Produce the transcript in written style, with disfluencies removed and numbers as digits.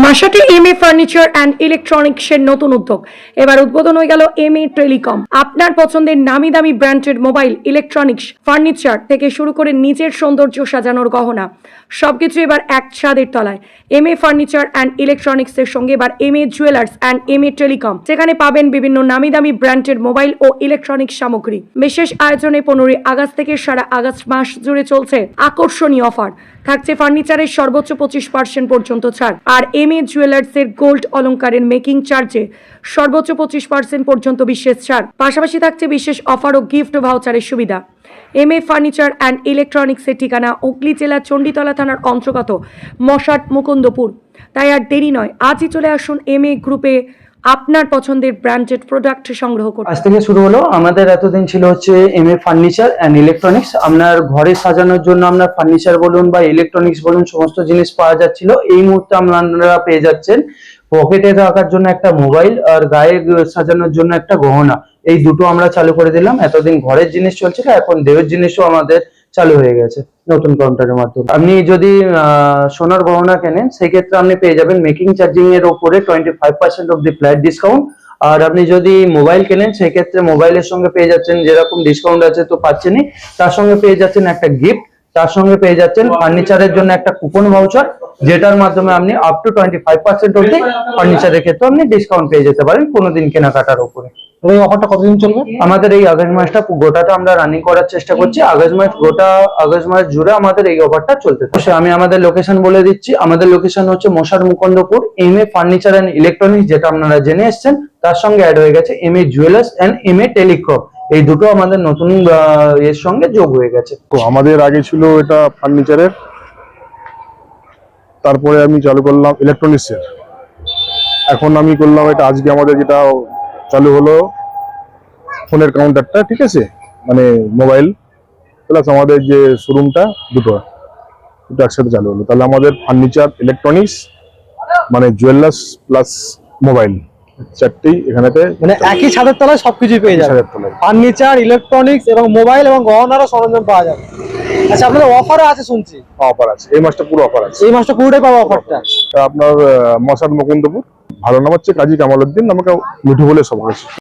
মাসাটে MA furniture and ইলেকট্রনিক্সের নতুন উদ্যোগ। এবার উদ্বোধন হয়ে গেল এমএ টেলিকম। আপনার পছন্দের নামি দামি ব্র্যান্ডের মোবাইল, ইলেকট্রনিক্স, ফার্নিচার থেকে শুরু করে নিজের সৌন্দর্য সাজানোর গহনা সবকিছু এবার এক ছাদের তলায়। এমএ ফার্নিচার অ্যান্ড ইলেকট্রনিক্সের সঙ্গে এবার MA jewellers and MA telecom, যেখানে পাবেন বিভিন্ন নামি দামি ব্র্যান্ডের মোবাইল ও ইলেকট্রনিক্স সামগ্রী। বিশেষ আয়োজনে 15 আগস্ট থেকে সারা আগস্ট মাস জুড়ে চলছে আকর্ষণীয় অফার। থাকছে ফার্নিচারের সর্বোচ্চ 25% পর্যন্ত ছাড়, আর এমএ জুয়েলার্সের গোল্ড অলংকারের মেকিং চার্জে সর্বোচ্চ 25% পর্যন্ত বিশেষ ছাড়। পাশাপাশি থাকছে বিশেষ অফার ও গিফট ভাউচারের সুবিধা। এমএ ফার্নিচার অ্যান্ড ইলেকট্রনিক্সের ঠিকানা হুগলি জেলার চণ্ডীতলা থানার অন্তর্গত মশাট মুকুন্দপুর। তাই আর দেরি নয়, আজই চলে আসুন এমএ গ্রুপে আপনার পছন্দের ব্র্যান্ডেড প্রোডাক্ট সংগ্রহ করুন। আজ থেকে শুরু হলো। আমাদের এতদিন ছিল হচ্ছে এমএ ফার্নিচার অ্যান্ড ইলেকট্রনিক্স। আপনার ঘরে সাজানোর জন্য আপনার ফার্নিচার বলুন বা ইলেকট্রনিক্স বলুন, সমস্ত জিনিস পাওয়া যাচ্ছিল। এই মুহূর্তে আপনারা পেয়ে যাচ্ছেন পকেটে রাখার জন্য একটা মোবাইল আর গায়ে সাজানোর জন্য একটা গহনা। এই দুটো আমরা চালু করে দিলাম। এতদিন ঘরের জিনিস চলছিল, এখন দেহের জিনিসও আমাদের চালু হয়ে গেছে নতুন কাউন্টারের মাধ্যমে। আপনি যদি সোনার গহনা কেনেন, সেক্ষেত্রে আপনি পেয়ে যাবেন মেকিং চার্জিং এর উপরে 25% অফ দি ফ্ল্যাট ডিসকাউন্ট। আর আপনি যদি মোবাইল কেনেন, সেক্ষেত্রে মোবাইলের সঙ্গে পেয়ে যাচ্ছেন, যেরকম ডিসকাউন্ট আছে তো পাচ্ছেনই, তার সঙ্গে পেয়ে যাচ্ছেন একটা গিফট, তার সঙ্গে পেয়ে যাচ্ছেন ফার্নিচারের জন্য একটা কুপন ভাউচার, যেটার মাধ্যমে আপনি আপ টু 25% অবধি ফার্নিচারের ক্ষেত্রে আপনি ডিসকাউন্ট পেয়ে যেতে পারেন কোনোদিন কেনাকাটার উপরে। এই অফারটা কতদিন চলবে? আমাদের এই আগস্ট মাসটা গোটাটা আমরা রানিং করার চেষ্টা করছি। গোটা আগস্ট মাস জুড়ে আমাদের এই অফারটা চলতে থাকবে। আমি আমাদের লোকেশন বলে দিচ্ছি। আমাদের লোকেশন হচ্ছে মশার Mukundapur. MA furniture and electronics, যেটা আপনারা জেনে এসেছেন, তার সঙ্গে অ্যাড হয়ে গেছে MA jewellers and MA telecom. এই দুটো আমাদের নতুন এর সঙ্গে যোগ হয়ে গেছে। তো আমাদের আগে ছিল এটা ফার্নিচারের, তারপরে আমি চালু করলাম ইলেকট্রনিক্সের, এখন আমি করলাম এটা আজকে আমাদের যেটা চালু হলো ফোনের কাউন্টারটা, ঠিক আছে, মানে মোবাইল প্লাস আমাদের যে শোরুমটা, দুটো একসাথে চালু হলো। তাহলে আমাদের ফার্নিচার, ইলেকট্রনিক্স, মানে জুয়েলার্স প্লাস মোবাইল, চারটেই এখানেতে মানে একই ছাদের তলায় সবকিছু পেয়ে যাবে। ছাদের তলায় ফার্নিচার, ইলেকট্রনিক্স এবং মোবাইল এবং গহনারও সরঞ্জাম পাওয়া যাবে। আচ্ছা, আপনাদের অফারও আছে শুনছি। অফার আছে, এই মাসটা পুরো অফার আছে। এই মাসটা পুরোটাই পাবো অফারটা। আপনার মশাদ মুকুন্দপুর। ভালো নাম হচ্ছে কাজী কামাল উদ্দিন, আমাকে মিঠু বলে সব আছে।